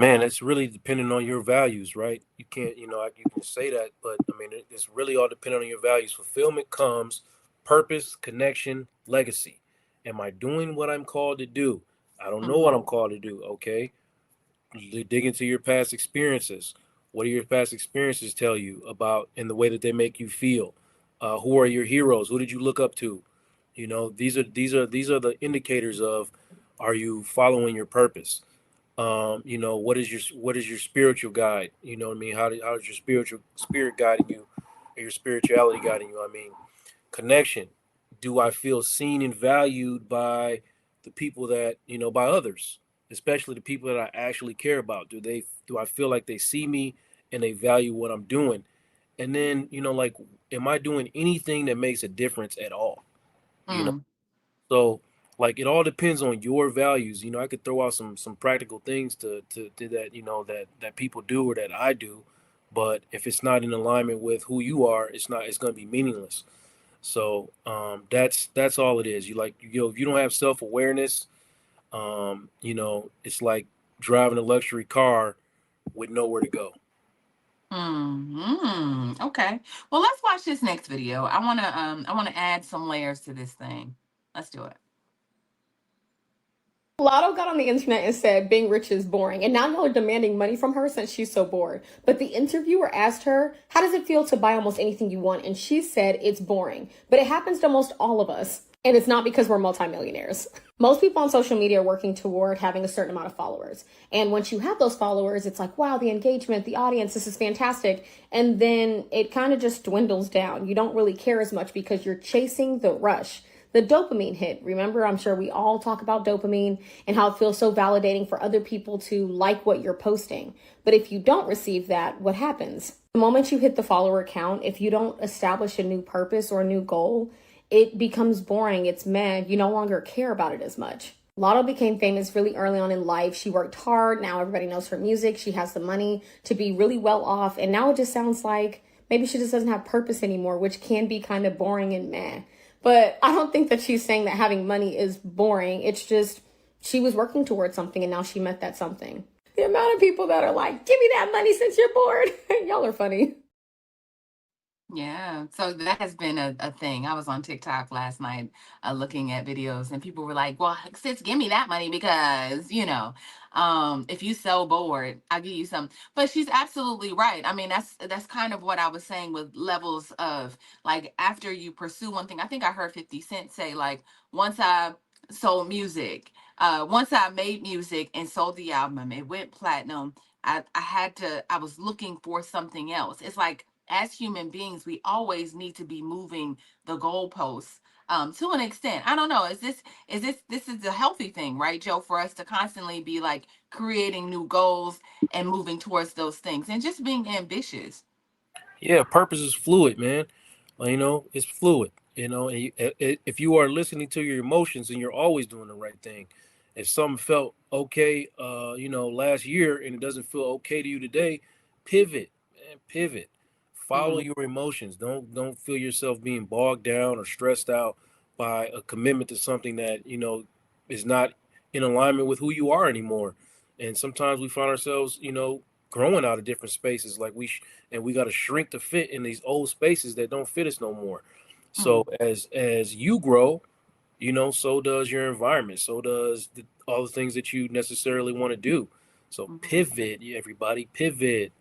Man, it's really depending on your values, right? You can't, you can say that, but I mean, it's really all dependent on your values. Fulfillment comes purpose, connection, legacy. Am I doing what I'm called to do? I don't know what I'm Mhm. called to do. Okay, dig into your past experiences. What do your past experiences tell you about in the way that they make you feel? Who are your heroes? Who did you look up to? These are the indicators of, are you following your purpose? What is your spiritual guide? You know what I mean? How is your spiritual spirit guiding you, or your spirituality guiding you? I mean, connection. Do I feel seen and valued by the people that, by others, especially the people that I actually care about? Do I feel like they see me and they value what I'm doing? And then, like, am I doing anything that makes a difference at all? You know, Mm. so, like, it all depends on your values. I could throw out some practical things to that, that people do or that I do, but if it's not in alignment with who you are, it's going to be meaningless. So, that's all it is. If you don't have self-awareness, it's like driving a luxury car with nowhere to go. Okay. Well, let's watch this next video. I wanna add some layers to this thing. Let's do it. Lotto got on the internet and said being rich is boring, and now y'all are demanding money from her since she's so bored. But the interviewer asked her, how does it feel to buy almost anything you want? And she said it's boring. But it happens to almost all of us. And it's not because we're multimillionaires. Most people on social media are working toward having a certain amount of followers. And once you have those followers, it's like, wow, the engagement, the audience, this is fantastic. And then it kind of just dwindles down. You don't really care as much because you're chasing the rush. The dopamine hit. Remember, I'm sure we all talk about dopamine and how it feels so validating for other people to like what you're posting. But if you don't receive that, what happens? The moment you hit the follower count, if you don't establish a new purpose or a new goal, it becomes boring. It's meh. You no longer care about it as much. Lotto became famous really early on in life. She worked hard. Now everybody knows her music. She has the money to be really well off. And now it just sounds like maybe she just doesn't have purpose anymore, which can be kind of boring and meh. But I don't think that she's saying that having money is boring. It's just she was working towards something and now she met that something. The amount of people that are like, give me that money since you're bored. Y'all are funny. Yeah, so that has been a thing. I was on TikTok last night looking at videos, and people were like, well, sis, give me that money because, if you so bored, I'll give you some. But she's absolutely right. I mean, that's kind of what I was saying with levels of, like, after you pursue one thing. I think I heard 50 Cent say, like, once I sold music, once I made music and sold the album, it went platinum. I was looking for something else. It's like, as human beings, we always need to be moving the goalposts to an extent. I don't know. This is a healthy thing, right, Joe? For us to constantly be like creating new goals and moving towards those things and just being ambitious. Yeah, purpose is fluid, man. It's fluid. And if you are listening to your emotions, and you're always doing the right thing. If something felt okay, last year, and it doesn't feel okay to you today, pivot, man, pivot. Follow Mm, your emotions. Don't feel yourself being bogged down or stressed out by a commitment to something that is not in alignment with who you are anymore. And sometimes we find ourselves, growing out of different spaces, like and we got to shrink to fit in these old spaces that don't fit us no more. So mm, as you grow, so does your environment, so does all the things that you necessarily want to do. So mhm. pivot, yeah, everybody, pivot.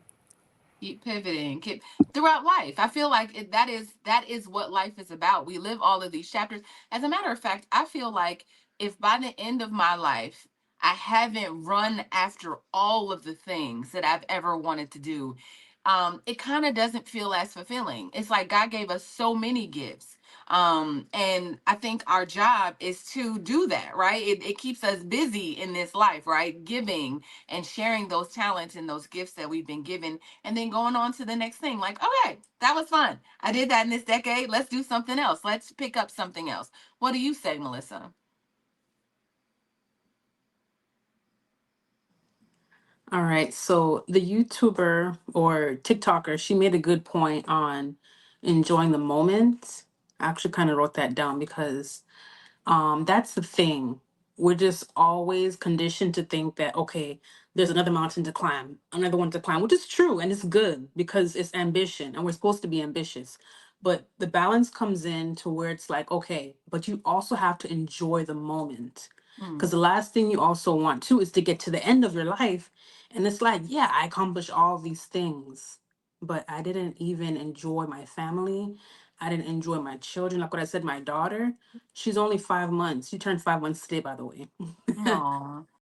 Keep pivoting, keep throughout life. I feel like that is what life is about. We live all of these chapters. As a matter of fact, I feel like if by the end of my life I haven't run after all of the things that I've ever wanted to do, it kind of doesn't feel as fulfilling. It's like God gave us so many gifts. And I think our job is to do that, right? It keeps us busy in this life, right? Giving and sharing those talents and those gifts that we've been given, and then going on to the next thing. Like, okay, that was fun. I did that in this decade. Let's do something else. Let's pick up something else. What do you say, Melissa? All right. So the YouTuber or TikToker, she made a good point on enjoying the moment. I actually kind of wrote that down because that's the thing. We're just always conditioned to think that, okay, there's another mountain to climb, another one to climb, which is true and it's good because it's ambition and we're supposed to be ambitious. But the balance comes in to where it's like, okay, but you also have to enjoy the moment. Because Mm. the last thing you also want too is to get to the end of your life and it's like, yeah, I accomplished all these things, but I didn't even enjoy my family. I didn't enjoy my children. Like what I said, my daughter, she's only 5 months. She turned 5 months today, by the way. No.